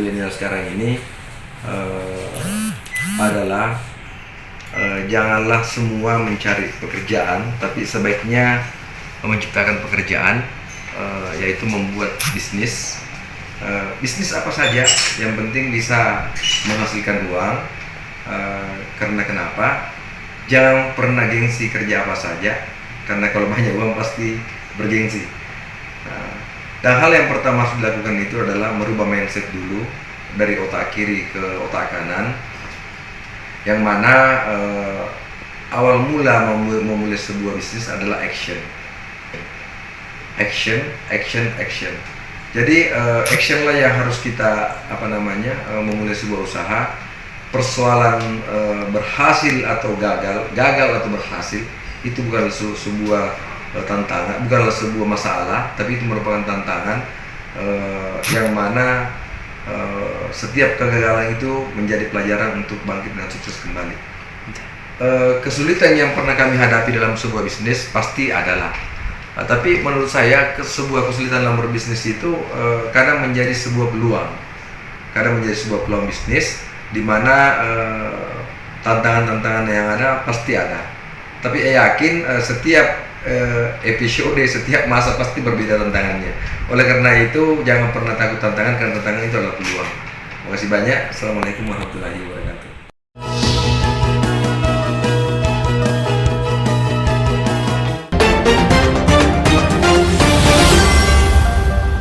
milenial sekarang ini adalah janganlah semua mencari pekerjaan, tapi sebaiknya menciptakan pekerjaan, yaitu membuat bisnis. Bisnis apa saja, yang penting bisa menghasilkan uang. Karena kenapa? Jangan pernah gengsi kerja apa saja, karena kalau banyak uang pasti bergengsi. Dan hal yang pertama harus dilakukan itu adalah merubah mindset dulu dari otak kiri ke otak kanan, yang mana awal mula memulai sebuah bisnis adalah action. Jadi action lah yang harus kita memulai sebuah usaha. Persoalan berhasil atau gagal atau berhasil itu bukan sebuah tantangan, bukanlah sebuah masalah, tapi itu merupakan tantangan yang mana setiap kegagalan itu menjadi pelajaran untuk bangkit dan sukses kembali. Kesulitan yang pernah kami hadapi dalam sebuah bisnis pasti adalah, tapi menurut saya sebuah kesulitan dalam berbisnis itu kadang menjadi sebuah peluang bisnis, di mana tantangan-tantangan yang ada pasti ada. Tapi saya yakin setiap episode, setiap masa pasti berbeda tantangannya. Oleh karena itu jangan pernah takut tantangan, karena tantangan itu adalah peluang. Terima kasih banyak. Assalamualaikum warahmatullahi wabarakatuh.